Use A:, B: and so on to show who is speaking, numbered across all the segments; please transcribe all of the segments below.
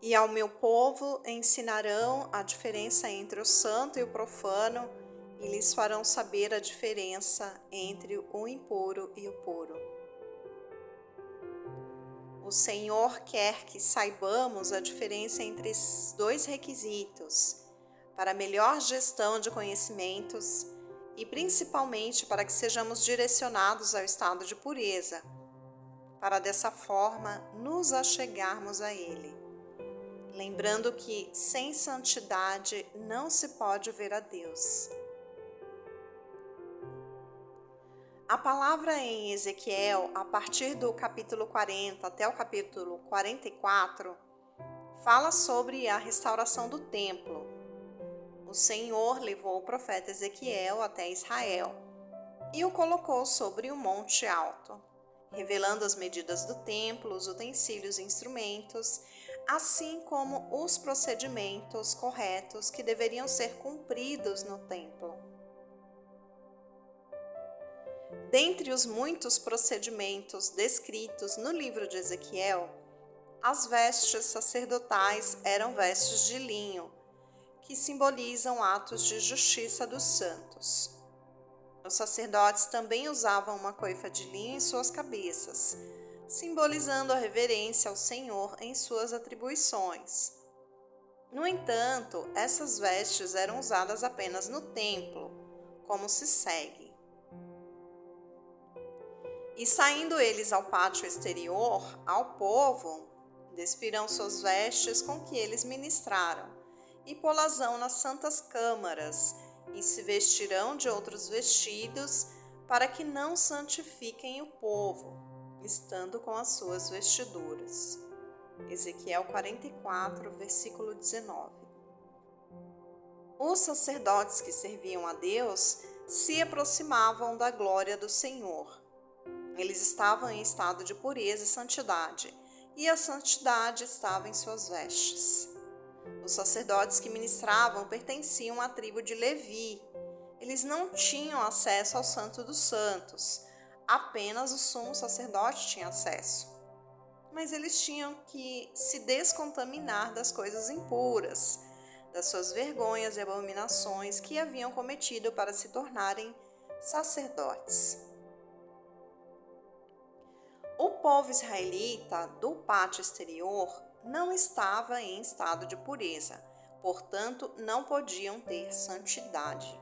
A: E ao meu povo ensinarão a diferença entre o santo e o profano, e lhes farão saber a diferença entre o impuro e o puro. O Senhor quer que saibamos a diferença entre esses dois requisitos, para melhor gestão de conhecimentos e principalmente para que sejamos direcionados ao estado de pureza, para dessa forma nos achegarmos a Ele. Lembrando que sem santidade não se pode ver a Deus. A palavra em Ezequiel, a partir do capítulo 40 até o capítulo 44, fala sobre a restauração do templo. O Senhor levou o profeta Ezequiel até Israel e o colocou sobre um monte alto, revelando as medidas do templo, os utensílios e instrumentos, assim como os procedimentos corretos que deveriam ser cumpridos no templo. Dentre os muitos procedimentos descritos no livro de Ezequiel, as vestes sacerdotais eram vestes de linho, que simbolizam atos de justiça dos santos. Os sacerdotes também usavam uma coifa de linho em suas cabeças, simbolizando a reverência ao Senhor em suas atribuições. No entanto, essas vestes eram usadas apenas no templo, como se segue. E saindo eles ao pátio exterior, ao povo, despirão suas vestes com que eles ministraram, e pô-las-ão nas santas câmaras, e se vestirão de outros vestidos, para que não santifiquem o povo, estando com as suas vestiduras. Ezequiel 44, versículo 19. Os sacerdotes que serviam a Deus se aproximavam da glória do Senhor. Eles estavam em estado de pureza e santidade, e a santidade estava em suas vestes. Os sacerdotes que ministravam pertenciam à tribo de Levi. Eles não tinham acesso ao Santo dos Santos, apenas o sumo sacerdote tinha acesso. Mas eles tinham que se descontaminar das coisas impuras, das suas vergonhas e abominações que haviam cometido para se tornarem sacerdotes. O povo israelita do pátio exterior não estava em estado de pureza, portanto, não podiam ter santidade.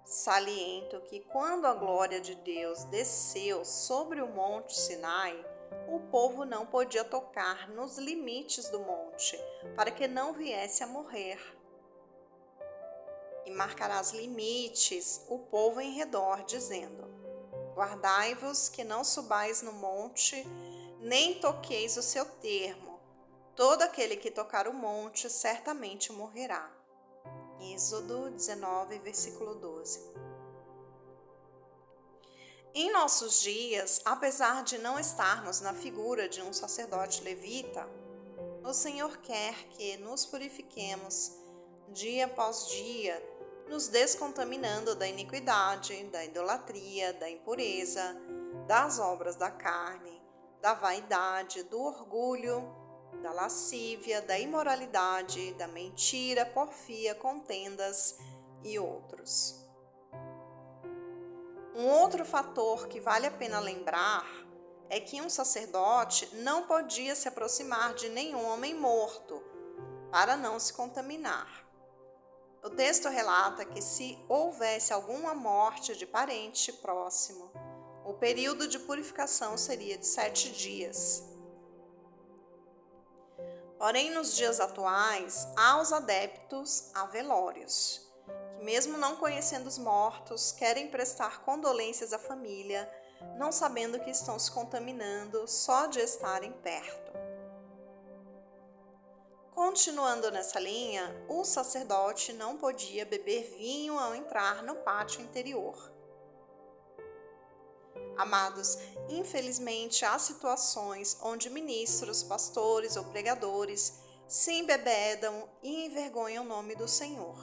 A: Saliento que quando a glória de Deus desceu sobre o monte Sinai, o povo não podia tocar nos limites do monte, para que não viesse a morrer. E marcarás limites o povo em redor, dizendo: guardai-vos que não subais no monte, nem toqueis o seu termo. Todo aquele que tocar o monte certamente morrerá. Êxodo 19, versículo 12. Em nossos dias, apesar de não estarmos na figura de um sacerdote levita, o Senhor quer que nos purifiquemos dia após dia, nos descontaminando da iniquidade, da idolatria, da impureza, das obras da carne, da vaidade, do orgulho, da lascívia, da imoralidade, da mentira, porfia, contendas e outros. Um outro fator que vale a pena lembrar é que um sacerdote não podia se aproximar de nenhum homem morto para não se contaminar. O texto relata que se houvesse alguma morte de parente próximo, o período de purificação seria de 7 dias. Porém, nos dias atuais, há os adeptos a velórios, que mesmo não conhecendo os mortos, querem prestar condolências à família, não sabendo que estão se contaminando só de estarem perto. Continuando nessa linha, o sacerdote não podia beber vinho ao entrar no pátio interior. Amados, infelizmente há situações onde ministros, pastores ou pregadores se embebedam e envergonham o nome do Senhor.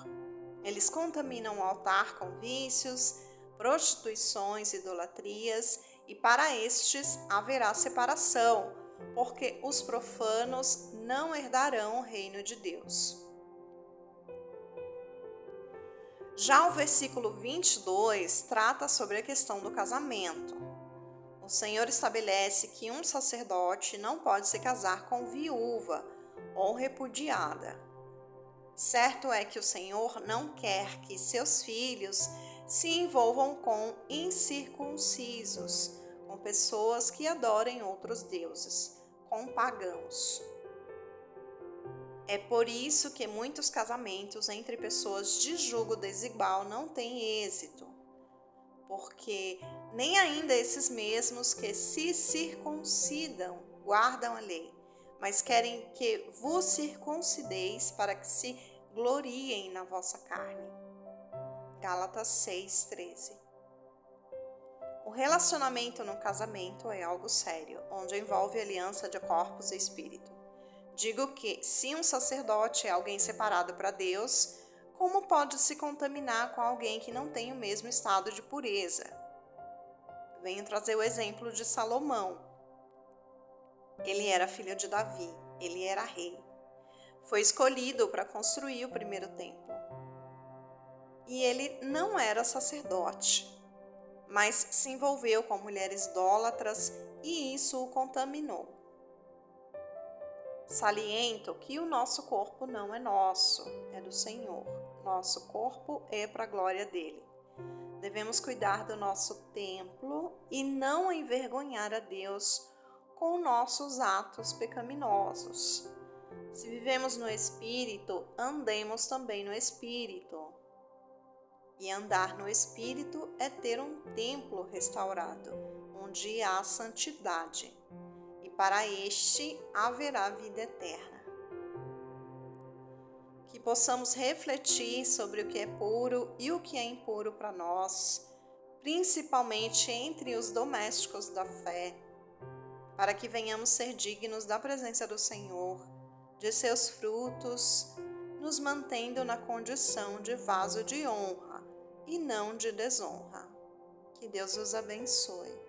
A: Eles contaminam o altar com vícios, prostituições, idolatrias, e para estes haverá separação, porque os profanos não herdarão o reino de Deus. Já o versículo 22 trata sobre a questão do casamento. O Senhor estabelece que um sacerdote não pode se casar com viúva ou repudiada. Certo é que o Senhor não quer que seus filhos se envolvam com incircuncisos, com pessoas que adorem outros deuses, com pagãos. É por isso que muitos casamentos entre pessoas de jugo desigual não têm êxito, porque nem ainda esses mesmos que se circuncidam guardam a lei, mas querem que vos circuncideis para que se gloriem na vossa carne. Gálatas 6:13. O relacionamento no casamento é algo sério, onde envolve aliança de corpos e espírito. Digo que, se um sacerdote é alguém separado para Deus, como pode se contaminar com alguém que não tem o mesmo estado de pureza? Venho trazer o exemplo de Salomão. Ele era filho de Davi, ele era rei. Foi escolhido para construir o primeiro templo. E ele não era sacerdote, mas se envolveu com mulheres idólatras e isso o contaminou. Saliento que o nosso corpo não é nosso, é do Senhor. Nosso corpo é para a glória dele. Devemos cuidar do nosso templo e não envergonhar a Deus com nossos atos pecaminosos. Se vivemos no Espírito, andemos também no Espírito. E andar no Espírito é ter um templo restaurado, onde há santidade. E para este haverá vida eterna. Que possamos refletir sobre o que é puro e o que é impuro para nós, principalmente entre os domésticos da fé, para que venhamos ser dignos da presença do Senhor, de seus frutos, nos mantendo na condição de vaso de honra e não de desonra. Que Deus os abençoe.